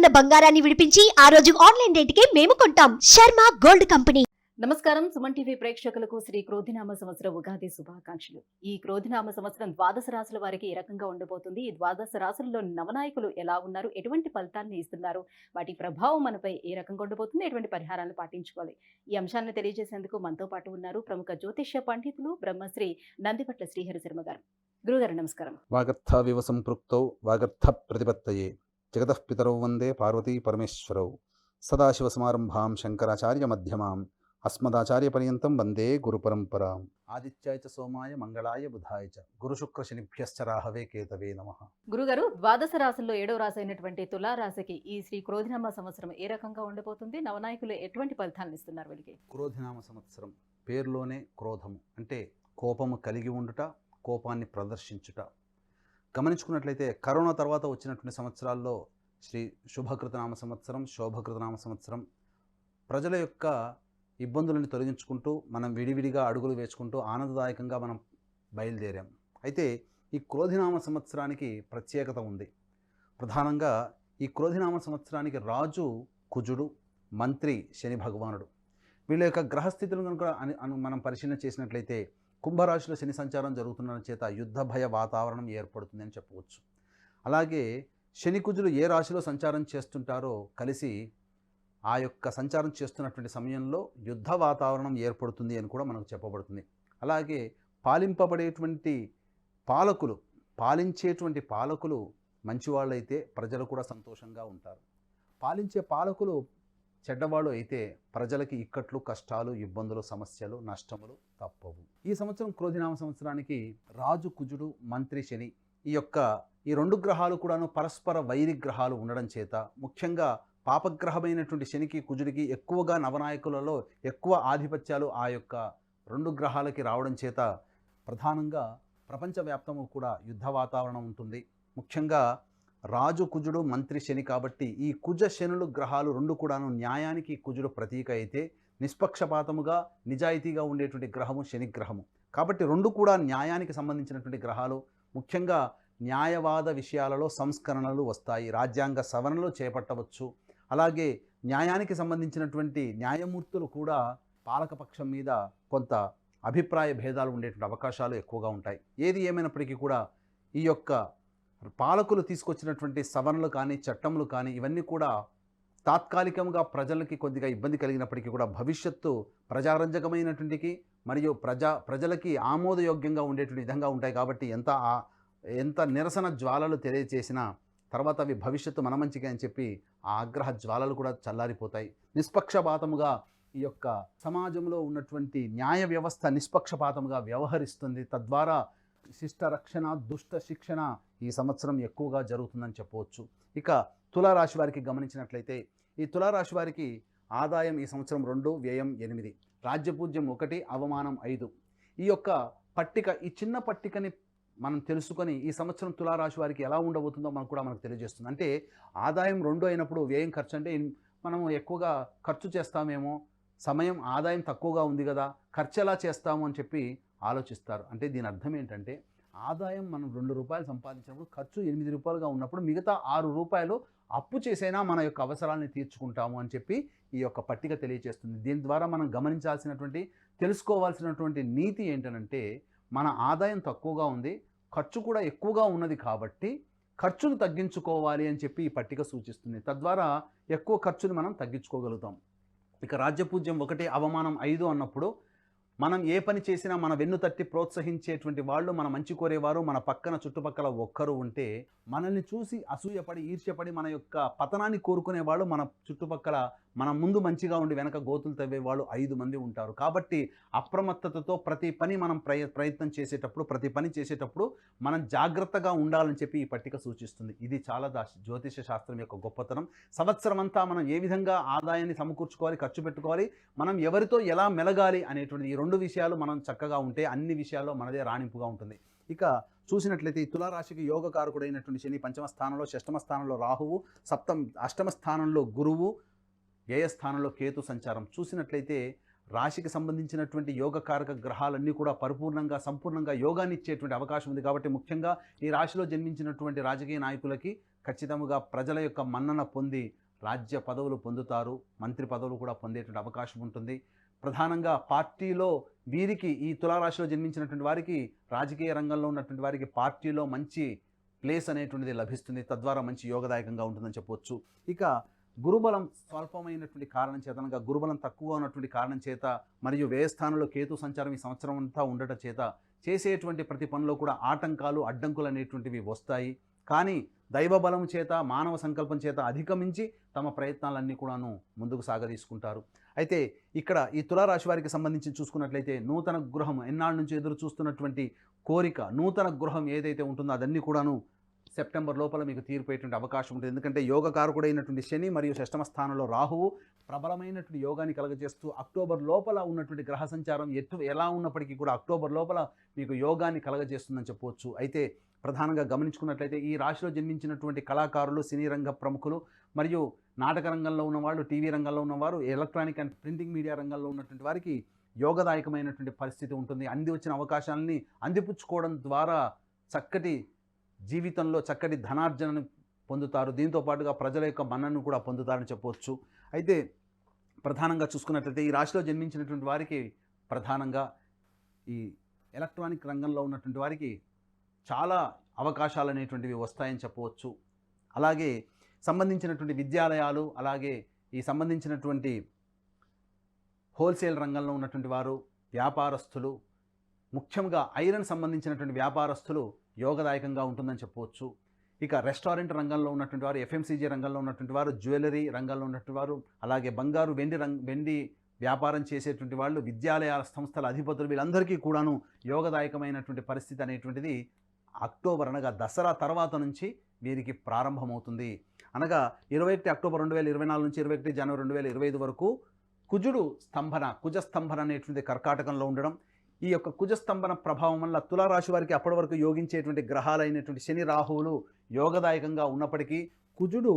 ఉన్న బంగారాన్ని విడిపించి ఆ రోజు ఆన్లైన్ రేటుకే మేము కొంటాం. Sharma gold company. నమస్కారం. సుమన్ టీవీ ప్రేక్షకులకు శ్రీ క్రోధినామ సంవత్సర ఉగాది శుభాకాంక్షలు. ఈ క్రోధినామ సంవత్సరం ద్వాదశ రాశుల వారికి ఏ రకంగా ఉండబోతుంది, ఈ ద్వాదశ రాశులలో నవనాయకులు ఎలా ఉన్నారు, ఎటువంటి ఫలితాన్ని ఇస్తున్నారు, వాటి ప్రభావం మనపై ఏ రకంగా ఉండబోతుంది, ఎటువంటి పరిహారాలు పాటించుకోవాలి, ఈ అంశాన్ని తెలియజేసేందుకు మనతో పాటు ఉన్నారు ప్రముఖ జ్యోతిష్య పండితులు బ్రహ్మశ్రీ నందిపట్ల శ్రీహరి శర్మ గారు. గురుగారు నమస్కారం. వాగర్థావివ సంపృక్తౌ వాగర్థ ప్రతిపత్తయే జగతః పితరౌ వందే పార్వతీ పరమేశ్వరౌ సదాశివసమారంభాం శంకరాచార్య మధ్యమాం అస్మదాచార్య పర్యంతం వందే గురు పరంపరాం. ఆదిత్యాయ చ సోమాయ మంగళాయ బుధాయ చ గురు శుక్ర శనిభ్యశ్చ రాహవే కేతవే నమః. గురుగారు, ద్వాదశ రాశుల్లో 7వ రాశి అయినటువంటి తులా రాశికి ఈ శ్రీ క్రోధినామ సంవత్సరం ఏ రకంగా ఉండబోతుంది, నవనాయకులు ఎటువంటి ఫలితాలను ఇస్తున్నారు వీళ్ళకి? క్రోధినామ సంవత్సరం పేరులోనే క్రోధము అంటే కోపము కలిగి ఉండుట, కోపాన్ని ప్రదర్శించుట. గమనించుకున్నట్లయితే కరోనా తర్వాత వచ్చినటువంటి సంవత్సరాల్లో శ్రీ శుభకృతనామ సంవత్సరం, శోభకృతనామ సంవత్సరం ప్రజల యొక్క ఇబ్బందులను తొలగించుకుంటూ మనం విడివిడిగా అడుగులు వేసుకుంటూ ఆనందదాయకంగా మనం బయలుదేరాం. అయితే ఈ క్రోధినామ సంవత్సరానికి ప్రత్యేకత ఉంది. ప్రధానంగా ఈ క్రోధినామ సంవత్సరానికి రాజు కుజుడు, మంత్రి శని భగవానుడు. వీళ్ళ యొక్క గ్రహస్థితులను కనుక మనం పరిశీలన చేసినట్లయితే కుంభరాశిలో శని సంచారం జరుగుతున్న చేత యుద్ధ భయ వాతావరణం ఏర్పడుతుందని చెప్పవచ్చు. అలాగే శని కుజులు ఏ రాశిలో సంచారం చేస్తుంటారో కలిసి ఆ యొక్క సంచారం చేస్తున్నటువంటి సమయంలో యుద్ధ వాతావరణం ఏర్పడుతుంది అని కూడా మనకు చెప్పబడుతుంది. అలాగే పాలింపబడేటువంటి పాలించేటువంటి పాలకులు మంచివాళ్ళైతే ప్రజలు కూడా సంతోషంగా ఉంటారు. పాలించే పాలకులు చెడ్డవాళ్ళు అయితే ప్రజలకి ఇక్కట్లు, కష్టాలు, ఇబ్బందులు, సమస్యలు, నష్టములు తప్పవు. ఈ సంవత్సరం క్రోధినామ సంవత్సరానికి రాజు కుజుడు, మంత్రి శని ఈ రెండు గ్రహాలు కూడాను పరస్పర వైరి గ్రహాలు ఉండడం చేత ముఖ్యంగా పాపగ్రహమైనటువంటి శనికి, కుజుడికి ఎక్కువగా నవనాయకులలో ఎక్కువ ఆధిపత్యాలు ఆ యొక్క రెండు గ్రహాలకి రావడం చేత ప్రధానంగా ప్రపంచవ్యాప్తము కూడా యుద్ధ వాతావరణం ఉంటుంది. ముఖ్యంగా రాజు కుజుడు, మంత్రి శని కాబట్టి ఈ కుజ శనులు గ్రహాలు రెండు కూడాను న్యాయానికి కుజుడు ప్రతీక అయితే నిష్పక్షపాతముగా నిజాయితీగా ఉండేటువంటి గ్రహము శని గ్రహము. కాబట్టి రెండు కూడా న్యాయానికి సంబంధించినటువంటి గ్రహాలు. ముఖ్యంగా న్యాయవాద విషయాలలో సంస్కరణలు వస్తాయి, రాజ్యాంగ సవరణలు చేపట్టవచ్చు. అలాగే న్యాయానికి సంబంధించినటువంటి న్యాయమూర్తులు కూడా పాలకపక్షం మీద కొంత అభిప్రాయ భేదాలు ఉండేటువంటి అవకాశాలు ఎక్కువగా ఉంటాయి. ఏది ఏమైనప్పటికీ కూడా ఈ యొక్క పాలకులు తీసుకొచ్చినటువంటి సవరణలు కానీ, చట్టములు కానీ ఇవన్నీ కూడా తాత్కాలికంగా ప్రజలకి కొద్దిగా ఇబ్బంది కలిగినప్పటికీ కూడా భవిష్యత్తు ప్రజారంజకమైనటువంటికి మరియు ప్రజలకి ఆమోదయోగ్యంగా ఉండేటువంటి విధంగా ఉంటాయి. కాబట్టి ఎంత నిరసన జ్వాలలు తెలియచేసినా తర్వాత అవి భవిష్యత్తు మన మంచిగా అని చెప్పి ఆ ఆగ్రహ జ్వాలలు కూడా చల్లారిపోతాయి. నిష్పక్షపాతముగా ఈ యొక్క సమాజంలో ఉన్నటువంటి న్యాయ వ్యవస్థ నిష్పక్షపాతముగా వ్యవహరిస్తుంది. తద్వారా శిష్ట రక్షణ, దుష్ట శిక్షణ ఈ సంవత్సరం ఎక్కువగా జరుగుతుందని చెప్పవచ్చు. ఇక తులారాశి వారికి గమనించినట్లయితే ఈ తులారాశి వారికి ఆదాయం ఈ సంవత్సరం 2, వ్యయం 8, రాజ్యపూజ్యం 1, అవమానం 5. ఈ యొక్క పట్టిక, ఈ చిన్న పట్టికని మనం తెలుసుకొని ఈ సంవత్సరం తులారాశి వారికి ఎలా ఉండబోతుందో మనకు తెలియజేస్తుంది. అంటే ఆదాయం 2 అయినప్పుడు వ్యయం ఖర్చు అంటే మనం ఎక్కువగా ఖర్చు చేస్తామేమో, సమయం ఆదాయం తక్కువగా ఉంది కదా, ఖర్చు ఎలా చేస్తాము అని చెప్పి ఆలోచిస్తారు. అంటే దీని అర్థం ఏంటంటే ఆదాయం మనం 2 రూపాయలు సంపాదించినప్పుడు ఖర్చు 8 రూపాయలుగా ఉన్నప్పుడు మిగతా 6 రూపాయలు అప్పు చేసైనా మన యొక్క అవసరాలని తీర్చుకుంటాము అని చెప్పి ఈ యొక్క పట్టిక తెలియజేస్తుంది. దీని ద్వారా మనం తెలుసుకోవాల్సినటువంటి నీతి ఏంటంటే మన ఆదాయం తక్కువగా ఉంది, ఖర్చు కూడా ఎక్కువగా ఉన్నది కాబట్టి ఖర్చును తగ్గించుకోవాలి అని చెప్పి ఈ పట్టిక సూచిస్తుంది. తద్వారా ఎక్కువ ఖర్చుని మనం తగ్గించుకోగలుగుతాం. ఇక రాజ్యపూజ్యం 1, అవమానం 5 అన్నప్పుడు మనం ఏ పని చేసినా మన వెన్ను తట్టి ప్రోత్సహించేటువంటి వాళ్ళు, మన మంచి కోరేవారు మన పక్కన చుట్టుపక్కల ఒక్కరు ఉంటే మనల్ని చూసి అసూయపడి, ఈర్ష్యపడి మన యొక్క పతనాన్ని కోరుకునే వాళ్ళు మన చుట్టుపక్కల మన ముందు మంచిగా ఉండి వెనక గోతులు తవ్వే వాళ్ళు 5 మంది ఉంటారు. కాబట్టి అప్రమత్తతతో ప్రతి పని మనం ప్రయత్నం చేసేటప్పుడు, ప్రతి పని చేసేటప్పుడు మనం జాగ్రత్తగా ఉండాలని చెప్పి ఈ పట్టిక సూచిస్తుంది. ఇది చాలా జ్యోతిష శాస్త్రం యొక్క గొప్పతనం. సంవత్సరం అంతా మనం ఏ విధంగా ఆదాయాన్ని సమకూర్చుకోవాలి, ఖర్చు పెట్టుకోవాలి, మనం ఎవరితో ఎలా మెలగాలి అనేటువంటి ఈ 2 విషయాలు మనం చక్కగా ఉంటే అన్ని విషయాల్లో మనదే రాణింపుగా ఉంటుంది. ఇక చూసినట్లయితే ఈ తులారాశికి యోగకారకుడైనటువంటి శని 5వ స్థానంలో, 6వ స్థానంలో రాహువు, 8వ స్థానంలో గురువు, వ్యయ స్థానంలో కేతు సంచారం. చూసినట్లయితే రాశికి సంబంధించినటువంటి యోగకారక గ్రహాలన్నీ కూడా సంపూర్ణంగా యోగాన్ని ఇచ్చేటువంటి అవకాశం ఉంది. కాబట్టి ముఖ్యంగా ఈ రాశిలో జన్మించినటువంటి రాజకీయ నాయకులకి ఖచ్చితంగా ప్రజల యొక్క మన్నన పొంది రాజ్య పదవులు పొందుతారు, మంత్రి పదవులు కూడా పొందేటువంటి అవకాశం ఉంటుంది. ప్రధానంగా పార్టీలో వీరికి ఈ తులారాశిలో జన్మించినటువంటి వారికి రాజకీయ రంగంలో ఉన్నటువంటి వారికి పార్టీలో మంచి ప్లేస్ అనేటువంటిది లభిస్తుంది, తద్వారా మంచి యోగదాయకంగా ఉంటుందని చెప్పవచ్చు. ఇక గురుబలం స్వల్పమైనటువంటి కారణం చేత, అనగా గురుబలం తక్కువ ఉన్నటువంటి కారణం చేత మరియు వ్యయస్థానంలో కేతు సంచారం ఈ సంవత్సరం అంతా ఉండటం చేత చేసేటువంటి ప్రతి పనిలో కూడా ఆటంకాలు అడ్డంకులు అనేటువంటివి వస్తాయి. కానీ దైవ బలం చేత మానవ సంకల్పం చేత అధిగమించి తమ ప్రయత్నాలన్నీ కూడాను ముందుకు సాగదీసుకుంటారు. అయితే ఇక్కడ ఈ తులారాశి వారికి సంబంధించి చూసుకున్నట్లయితే నూతన గృహం ఎన్నాళ్ళ నుంచి ఎదురు చూస్తున్నటువంటి కోరిక, నూతన గృహం ఏదైతే ఉంటుందో అదన్నీ కూడాను సెప్టెంబర్ లోపల మీకు తీరిపోయేటువంటి అవకాశం ఉంటుంది. ఎందుకంటే యోగకారకుడైనటువంటి శని మరియు షష్టమ స్థానంలో రాహువు ప్రబలమైనటువంటి యోగాన్ని కలగజేస్తూ అక్టోబర్ లోపల ఉన్నటువంటి గ్రహ సంచారం ఎలా ఉన్నప్పటికీ కూడా అక్టోబర్ లోపల మీకు యోగాన్ని కలగజేస్తుందని చెప్పవచ్చు. అయితే ప్రధానంగా గమనించుకున్నట్లయితే ఈ రాశిలో జన్మించినటువంటి కళాకారులు, సినీ రంగ ప్రముఖులు మరియు నాటక రంగంలో ఉన్నవాళ్ళు, టీవీ రంగంలో ఉన్నవారు, ఎలక్ట్రానిక్ అండ్ ప్రింటింగ్ మీడియా రంగంలో ఉన్నటువంటి వారికి యోగదాయకమైనటువంటి పరిస్థితి ఉంటుంది. అంది వచ్చిన అవకాశాలని అందిపుచ్చుకోవడం ద్వారా చక్కటి జీవితంలో చక్కటి ధనార్జనను పొందుతారు. దీంతో పాటుగా ప్రజల యొక్క మన్ననను కూడా పొందుతారని చెప్పవచ్చు. అయితే ప్రధానంగా చూసుకున్నట్లయితే ఈ రాశిలో జన్మించినటువంటి వారికి ప్రధానంగా ఈ ఎలక్ట్రానిక్ రంగంలో ఉన్నటువంటి వారికి చాలా అవకాశాలు అనేటువంటివి వస్తాయని చెప్పవచ్చు. అలాగే సంబంధించినటువంటి విద్యాలయాలు, అలాగే ఈ సంబంధించినటువంటి హోల్సేల్ రంగంలో ఉన్నటువంటి వారు, వ్యాపారస్తులు, ముఖ్యంగా ఐరన్ సంబంధించినటువంటి వ్యాపారస్తులు యోగదాయకంగా ఉంటుందని చెప్పవచ్చు. ఇక రెస్టారెంట్ రంగంలో ఉన్నటువంటి వారు, ఎఫ్ఎంసీజీ రంగంలో ఉన్నటువంటి వారు, జ్యువెలరీ రంగంలో ఉన్నటువంటి వారు, అలాగే బంగారు వెండి వ్యాపారం చేసేటువంటి వాళ్ళు, విద్యాలయాల సంస్థల అధిపతులు, వీళ్ళందరికీ కూడాను యోగదాయకమైనటువంటి పరిస్థితి అనేటువంటిది అక్టోబర్ అనగా దసరా తర్వాత నుంచి వీరికి ప్రారంభమవుతుంది. అనగా 21 అక్టోబర్ 2024 నుంచి 21 జనవరి 2025 వరకు కుజస్తంభన అనేటువంటి కర్కాటకంలో ఉండడం, ఈ యొక్క కుజస్తంభన ప్రభావం వల్ల తులారాశి వారికి అప్పటి వరకు యోగించేటువంటి గ్రహాలైనటువంటి శని రాహువులు యోగదాయకంగా ఉన్నప్పటికీ కుజుడు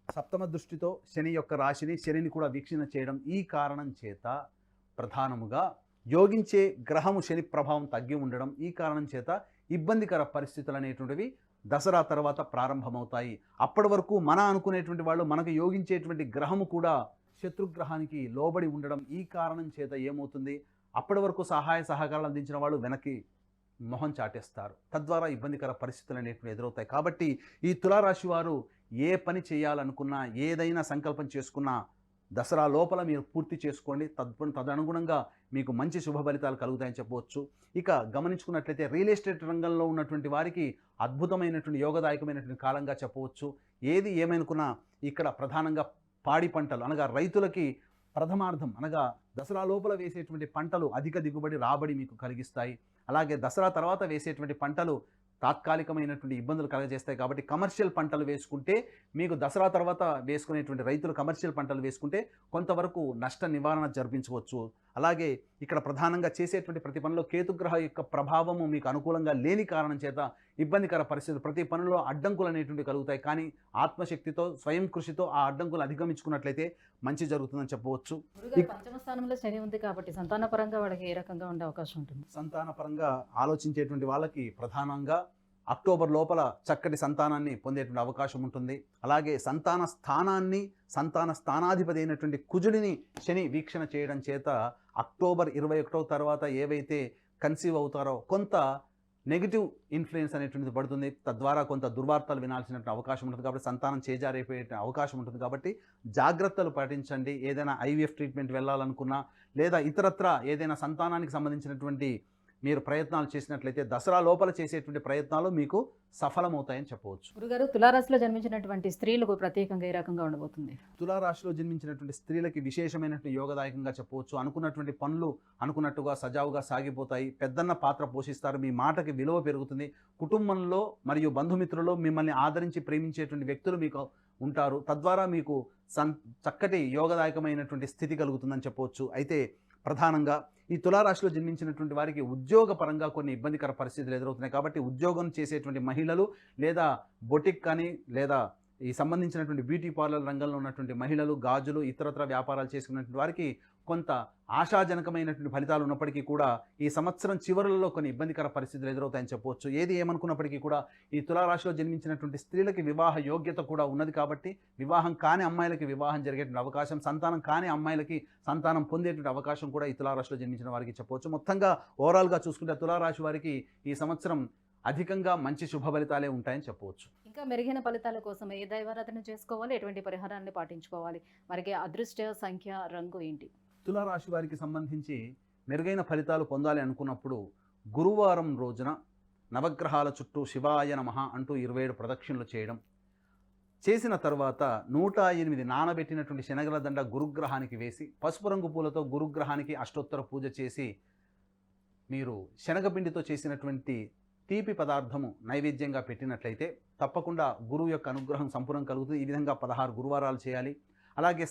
సప్తమ దృష్టితో శని యొక్క రాశిని, శనిని కూడా వీక్షణ చేయడం, ఈ కారణం చేత ప్రధానముగా యోగించే గ్రహము శని ప్రభావం తగ్గి ఉండడం, ఈ కారణం చేత ఇబ్బందికర పరిస్థితులు అనేటువంటివి దసరా తర్వాత ప్రారంభమవుతాయి. అప్పటి వరకు అనుకునేటువంటి వాళ్ళు, మనకు యోగించేటువంటి గ్రహము కూడా శత్రుగ్రహానికి లోబడి ఉండడం, ఈ కారణం చేత ఏమవుతుంది, అప్పటి వరకు సహాయ సహకారాలు అందించిన వాళ్ళు వెనక్కి మొహం చాటేస్తారు. తద్వారా ఇబ్బందికర పరిస్థితులు అనేటువంటి ఎదురవుతాయి. కాబట్టి ఈ తులారాశి వారు ఏ పని చేయాలనుకున్నా, ఏదైనా సంకల్పం చేసుకున్నా దసరా లోపల మీరు పూర్తి చేసుకోండి. తదనుగుణంగా మీకు మంచి శుభ ఫలితాలు కలుగుతాయని చెప్పవచ్చు. ఇక గమనించుకున్నట్లయితే రియల్ ఎస్టేట్ రంగంలో ఉన్నటువంటి వారికి అద్భుతమైనటువంటి యోగదాయకమైనటువంటి కాలంగా చెప్పవచ్చు. ఏది ఏమనుకున్నా ఇక్కడ ప్రధానంగా పాడి పంటలు, అనగా రైతులకి ప్రథమార్థం అనగా దసరా లోపల వేసేటువంటి పంటలు అధిక దిగుబడి, రాబడి మీకు కలిగిస్తాయి. అలాగే దసరా తర్వాత వేసేటువంటి పంటలు తాత్కాలికమైనటువంటి ఇబ్బందులు కలగజేస్తాయి. కాబట్టి కమర్షియల్ పంటలు వేసుకుంటే, మీకు దసరా తర్వాత వేసుకునేటువంటి రైతులు కమర్షియల్ పంటలు వేసుకుంటే కొంతవరకు నష్ట నివారణ జరిపించవచ్చు. అలాగే ఇక్కడ ప్రధానంగా చేసేటువంటి ప్రతి పనిలో కేతుగ్రహ యొక్క ప్రభావము మీకు అనుకూలంగా లేని కారణం చేత ఇబ్బందికర పరిస్థితులు, ప్రతి పనిలో అడ్డంకులు అనేటువంటి కలుగుతాయి. కానీ ఆత్మశక్తితో, స్వయం కృషితో ఆ అడ్డంకులు అధిగమించుకున్నట్లయితే మంచి జరుగుతుందని చెప్పవచ్చు. పంచమ స్థానంలో శని ఉంది కాబట్టి సంతానపరంగా వాళ్ళకి ఏ రకంగా ఉండే అవకాశం ఉంటుంది? సంతానపరంగా ఆలోచించేటువంటి వాళ్ళకి ప్రధానంగా అక్టోబర్ లోపల చక్కటి సంతానాన్ని పొందేటువంటి అవకాశం ఉంటుంది. అలాగే సంతాన స్థానాధిపతి అయినటువంటి కుజుడిని శని వీక్షణ చేయడం చేత అక్టోబర్ 21 తర్వాత ఏవైతే కన్సీవ్ అవుతారో కొంత నెగిటివ్ ఇన్ఫ్లుయెన్స్ అనేటువంటిది పడుతుంది. తద్వారా కొంత దుర్వార్తలు వినాల్సినటువంటి అవకాశం ఉంటుంది. కాబట్టి సంతానం చేజారైపోయే అవకాశం ఉంటుంది. కాబట్టి జాగ్రత్తలు పాటించండి. ఏదైనా ఐవీఎఫ్ ట్రీట్మెంట్ వెళ్ళాలనుకున్నా, లేదా ఇతరత్ర ఏదైనా సంతానానికి సంబంధించినటువంటి మీరు ప్రయత్నాలు చేసినట్లయితే దసరా లోపల చేసేటువంటి ప్రయత్నాలు మీకు సఫలమవుతాయని చెప్పవచ్చు. గురుగారు, తులారాశిలో జన్మించినటువంటి స్త్రీలకు ప్రత్యేకంగా ఏ రకంగా ఉండబోతుంది? తులారాశిలో జన్మించినటువంటి స్త్రీలకి విశేషమైనటువంటి యోగదాయకంగా చెప్పవచ్చు. అనుకున్నటువంటి పనులు అనుకున్నట్టుగా సజావుగా సాగిపోతాయి. పెద్దన్న పాత్ర పోషిస్తారు. మీ మాటకి విలువ పెరుగుతుంది. కుటుంబంలో మరియు బంధుమిత్రుల్లో మిమ్మల్ని ఆదరించి ప్రేమించేటువంటి వ్యక్తులు మీకు ఉంటారు. తద్వారా మీకు చక్కటి యోగదాయకమైనటువంటి స్థితి కలుగుతుందని చెప్పవచ్చు. అయితే ప్రధానంగా ఈ తులారాశిలో జన్మించినటువంటి వారికి ఉద్యోగపరంగా కొన్ని ఇబ్బందికర పరిస్థితులు ఎదురవుతున్నాయి. కాబట్టి ఉద్యోగం చేసేటువంటి మహిళలు, లేదా బొటిక్ కానీ, లేదా ఈ సంబంధించినటువంటి బ్యూటీ పార్లర్ రంగంలో ఉన్నటువంటి మహిళలు, గాజులు, ఇతరత్ర వ్యాపారాలు చేసుకున్నటువంటి వారికి కొంత ఆశాజనకమైనటువంటి ఫలితాలు ఉన్నప్పటికీ కూడా ఈ సంవత్సరం చివరలలో కొన్ని ఇబ్బందికర పరిస్థితులు ఎదురవుతాయని చెప్పవచ్చు. ఏది ఏమనుకున్నప్పటికీ కూడా ఈ తులారాశిలో జన్మించినటువంటి స్త్రీలకి వివాహ యోగ్యత కూడా ఉన్నది కాబట్టి వివాహం కాని అమ్మాయిలకి వివాహం జరిగేటువంటి అవకాశం, సంతానం కాని అమ్మాయిలకి సంతానం పొందేటువంటి అవకాశం కూడా ఈ తులారాశిలో జన్మించిన వారికి చెప్పవచ్చు. మొత్తంగా ఓవరాల్గా చూసుకుంటే తులారాశి వారికి ఈ సంవత్సరం అధికంగా మంచి శుభ ఫలితాలే ఉంటాయని చెప్పవచ్చు. ఇంకా మెరుగైన ఫలితాల కోసం ఏ దైవారాధన చేసుకోవాలి, ఎటువంటి పరిహారాన్ని పాటించుకోవాలి, మరికి అదృష్ట సంఖ్య, రంగు ఏంటి? తులారాశి వారికి సంబంధించి మెరుగైన ఫలితాలు పొందాలి అనుకున్నప్పుడు గురువారం రోజున నవగ్రహాల చుట్టూ శివాయ నమః అంటూ 27 ప్రదక్షిణలు చేయడం, చేసిన తర్వాత 108 నానబెట్టినటువంటి శనగల దండ గురుగ్రహానికి వేసి పసుపు రంగు పూలతో గురుగ్రహానికి అష్టోత్తర పూజ చేసి మీరు శనగపిండితో చేసినటువంటి తీపి పదార్థము నైవేద్యంగా పెట్టినట్లయితే తప్పకుండా గురువు యొక్క అనుగ్రహం సంపూర్ణం కలుగుతుంది. ఈ విధంగా 16 గురువారాలు చేయాలి. అలాగే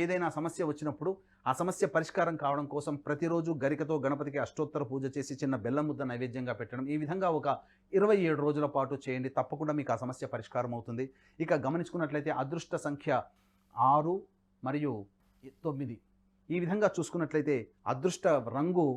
ఏదైనా సమస్య వచ్చినప్పుడు ఆ సమస్య పరిష్కారం కావడం కోసం ప్రతిరోజు గరికతో గణపతికి అష్టోత్తర పూజ చేసి చిన్న బెల్లం ముద్ద నైవేద్యంగా పెట్టడం, ఈ విధంగా ఒక 27 రోజుల పాటు చేయండి. తప్పకుండా మీకు ఆ సమస్య పరిష్కారం అవుతుంది. ఇక గమనించుకున్నట్లయితే అదృష్ట సంఖ్య 6 మరియు 9. ఈ విధంగా చూసుకున్నట్లయితే అదృష్ట రంగు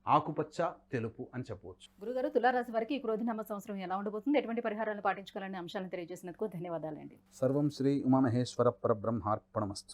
ఆకుపచ్చ, తెలుపు అని చెప్పవచ్చు. గురుగారు, తులారాశి వారికి ఈ క్రోధినామ సంవత్సరం ఎలా ఉండబోతుంది, ఎటువంటి పరిహారాలు పాటించుకోవాలనే అంశాలను తెలియజేసినందుకు ధన్యవాదాలండి. సర్వం శ్రీ ఉమామహేశ్వర పరబ్రహ్మార్పణమస్తు.